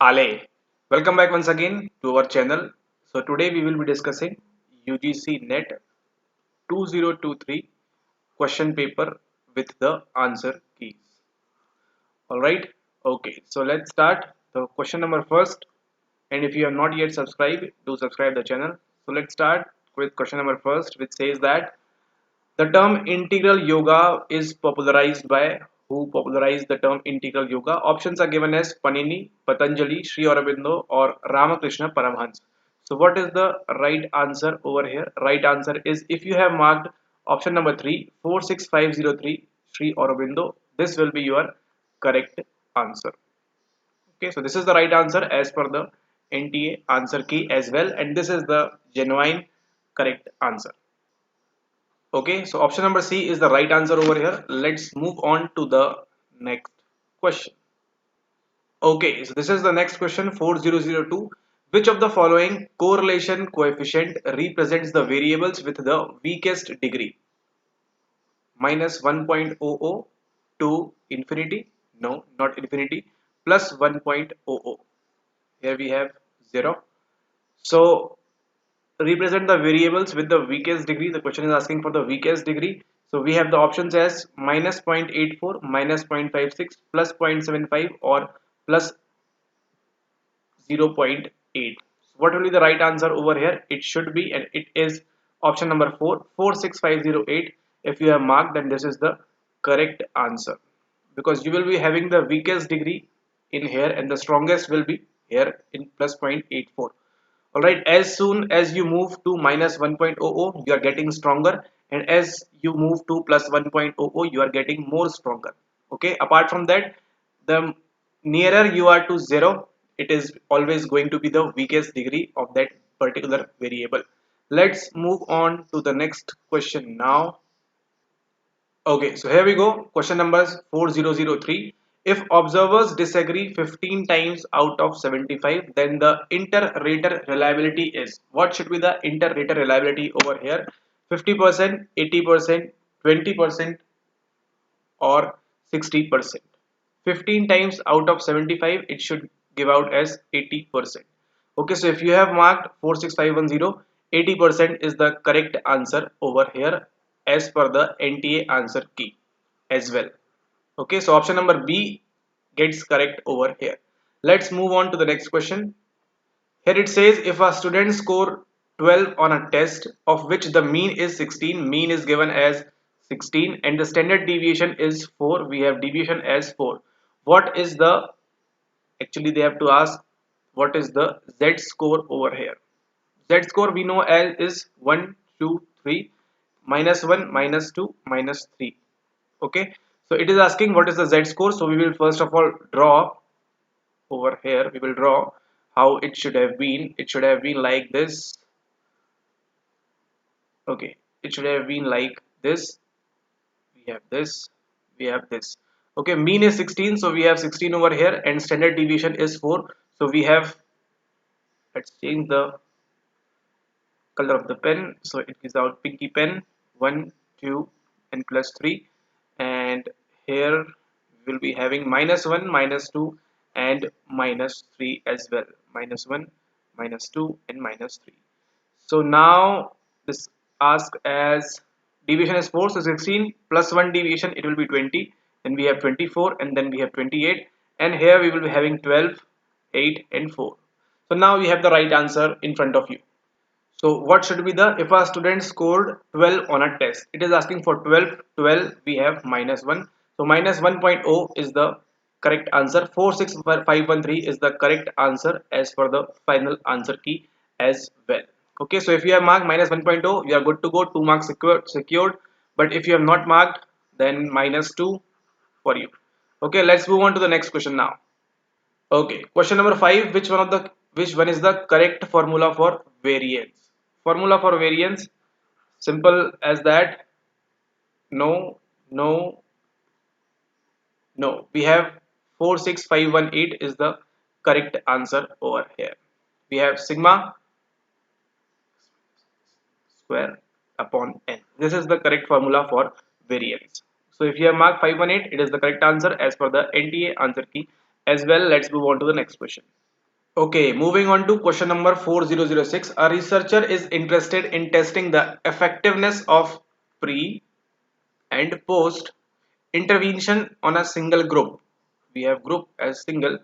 Ale. Welcome back once again to our channel. So today we will be discussing UGC NET 2023 question paper with the answer keys. Alright, okay, so let's start the question number first. And if you have not yet subscribed, do subscribe the channel. So let's start with question number first, which says that the term integral yoga is popularized by who popularized the term integral yoga? Options are given as Panini, Patanjali, Sri Aurobindo, or Ramakrishna Paramhans. So what is the right answer over here? Right answer is if you have marked option number 3, 46503, Sri Aurobindo, this will be your correct answer. Okay, so this is the right answer as per the NTA answer key as well, and this is the genuine correct answer. Okay, so option number C is the right answer over here. Let's move on to the next question. Okay, so this is the next question 4002. Which of the following correlation coefficient represents the variables with the weakest degree? Minus 1.00 to infinity? No, not infinity. Plus 1.00. Here we have 0. So represent the variables with the weakest degree. The question is asking for the weakest degree. So we have the options as minus 0.84, minus 0.56, plus 0.75 or plus 0.8. So what will be the right answer over here? It should be, and it is option number 4, 46508. If you have marked, then this is the correct answer, because you will be having the weakest degree in here and the strongest will be here in plus 0.84. Alright, as soon as you move to minus 1.00, you are getting stronger, and as you move to plus 1.00, you are getting more stronger. Okay, apart from that, the nearer you are to 0, it is always going to be the weakest degree of that particular variable. Let's move on to the next question now. Okay, so here we go. Question number 4003. If observers disagree 15 times out of 75, then the inter-rater reliability is. What should be the inter-rater reliability over here? 50%, 80%, 20%, or 60%. 15 times out of 75, it should give out as 80%. Okay, so if you have marked 46510, 80% is the correct answer over here as per the NTA answer key as well. Okay, so option number B gets correct over here. Let's move on to the next question. Here it says if a student score 12 on a test of which the mean is 16, mean is given as 16 and the standard deviation is 4, we have deviation as 4. What is the, actually they have to ask what is the Z score over here. Z score we know as is 1, 2, 3, minus 1, minus 2, minus 3. Okay, so it is asking what is the Z score. So we will first of all draw over here. We will draw how it should have been. It should have been like this. Okay, it should have been like this. We have this, we have this. Okay, mean is 16, so we have 16 over here, and standard deviation is 4. So we have, let's change the color of the pen, so it gives out pinky pen, 1, 2, and plus 3. And here we will be having minus 1, minus 2, and minus 3 as well. Minus 1, minus 2, and minus 3. So now this ask as deviation is 4, so 16 plus 1 deviation, it will be 20. Then we have 24, and then we have 28, and here we will be having 12, 8, and 4. So now we have the right answer in front of you. So what should be the, if a student scored 12 on a test, it is asking for 12, 12 we have minus 1. So minus 1.0 is the correct answer. 46513 is the correct answer as per the final answer key as well. Okay, so if you have marked minus 1.0, you are good to go, 2 marks secured. But if you have not marked, then minus 2 for you. Okay, let's move on to the next question now. Okay, question number 5. Which one is the correct formula for variance? Formula for variance, simple as that. No, no, no. We have 46518 is the correct answer over here. We have sigma square upon n. This is the correct formula for variance. So if you have marked 518, it is the correct answer as per the NTA answer key as well. Let's move on to the next question. Okay, moving on to question number 4006. A researcher is interested in testing the effectiveness of pre and post intervention on a single group. We have group as single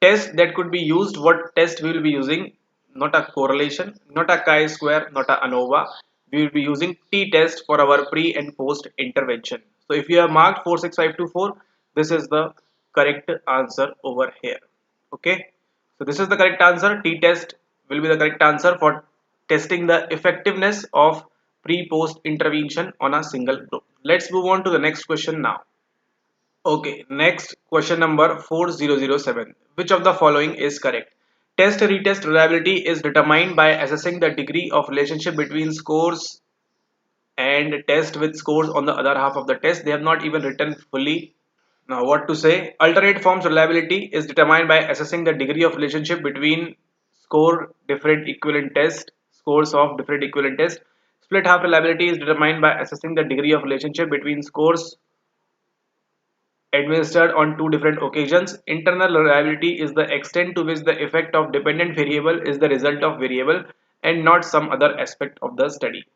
test that could be used. What test we will be using? Not a correlation, not a chi-square, not a ANOVA. We will be using t-test for our pre and post intervention. So if you have marked 46524, this is the correct answer over here. Okay, so this is the correct answer. T-test will be the correct answer for testing the effectiveness of pre-post intervention on a single group. Let's move on to the next question now. Okay, next question number 4007. Which of the following is correct? Test retest reliability is determined by assessing the degree of relationship between scores and test with scores on the other half of the test. They have not even written fully. Now what to say? Alternate forms reliability is determined by assessing the degree of relationship between scores of different equivalent tests. Split half reliability is determined by assessing the degree of relationship between scores administered on two different occasions. Internal reliability is the extent to which the effect of dependent variable is the result of variable and not some other aspect of the study.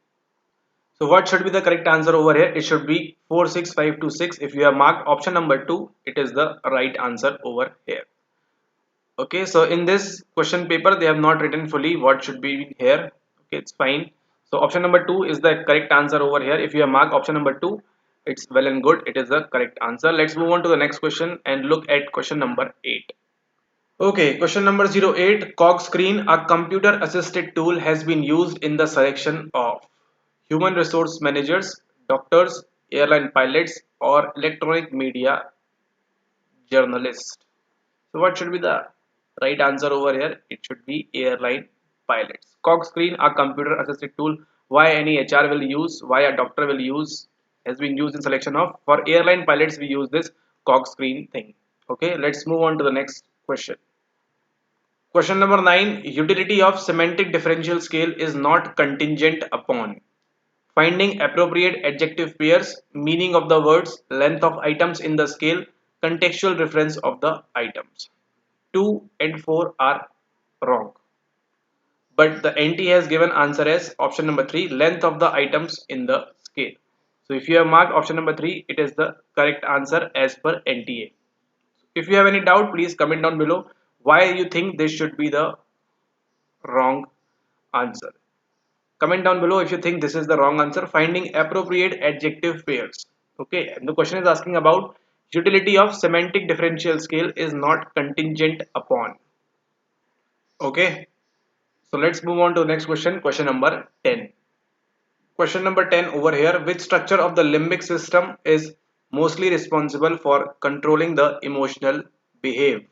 So what should be the correct answer over here? It should be 46526. If you have marked option number 2, it is the right answer over here. Okay, so in this question paper they have not written fully what should be here. Okay, it's fine. So option number 2 is the correct answer over here. If you have marked option number 2, it's well and good, it is the correct answer. Let's move on to the next question and look at question number 8. Okay, question number 08. Cog screen, a computer assisted tool, has been used in the selection of human resource managers, doctors, airline pilots, or electronic media journalists. So what should be the right answer over here? It should be airline pilots. Cog screen, a computer assisted tool. Why any HR will use, why a doctor will use, has been used in selection of. For airline pilots, we use this cog screen thing. Okay, let's move on to the next question. Question number 9. Utility of semantic differential scale is not contingent upon finding appropriate adjective pairs, meaning of the words, length of items in the scale, contextual reference of the items. 2 and 4 are wrong. But the NT has given answer as option number 3, length of the items in the scale. So if you have marked option number 3, it is the correct answer as per NTA. If you have any doubt, please comment down below why you think this should be the wrong answer. Comment down below if you think this is the wrong answer. Finding appropriate adjective pairs. Okay, and the question is asking about utility of semantic differential scale is not contingent upon. Okay, so let's move on to the next question. Question number 10. Question number 10 over here. Which structure of the limbic system is mostly responsible for controlling the emotional behavior?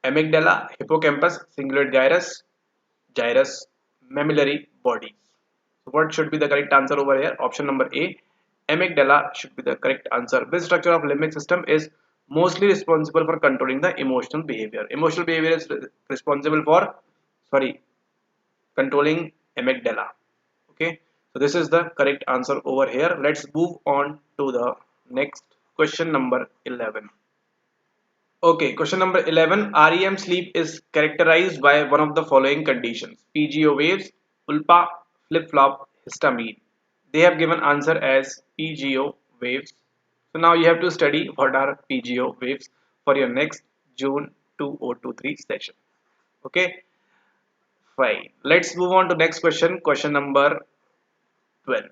Amygdala, hippocampus, cingulate gyrus, mammillary bodies. So what should be the correct answer over here? Option number A, amygdala should be the correct answer. This structure of limbic system is mostly responsible for controlling the emotional behavior. Emotional behavior is responsible for, controlling amygdala. Okay, so this is the correct answer over here. Let's move on to the next question number 11. Okay, question number 11. REM sleep is characterized by one of the following conditions: PGO waves, ulpa, flip-flop, histamine. They have given answer as PGO waves. So now you have to study what are PGO waves for your next June 2023 session. Okay, fine. Let's move on to next question. Question number 12.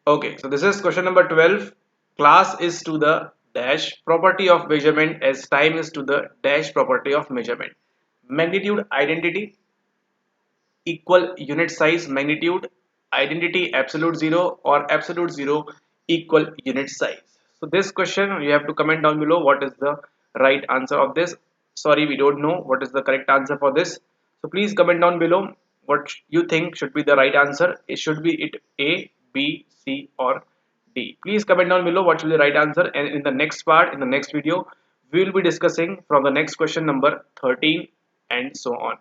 Okay, so this is question number 12. Class is to the dash property of measurement as time is to the dash property of measurement. Magnitude identity equal unit size magnitude, identity absolute zero, or absolute zero equal unit size. So this question you have to comment down below what is the right answer of this. Sorry, we don't know what is the correct answer for this. So please comment down below what you think should be the right answer. It should be it A, B, C, or D. Please comment down below what should be the right answer, and in the next part, in the next video, we will be discussing from the next question number 13 and so on.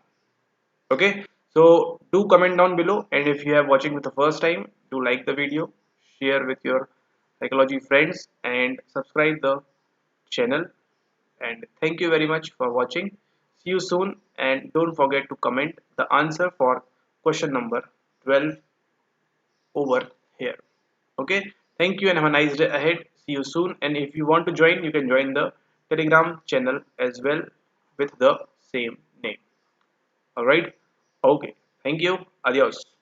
Okay, so do comment down below, and if you are watching for the first time, do like the video, share with your psychology friends and subscribe the channel. And thank you very much for watching. See you soon, and don't forget to comment the answer for question number 12 over here. Okay, thank you and have a nice day ahead. See you soon. And if you want to join, you can join the Telegram channel as well with the same name. All right. Okay, thank you. Adios.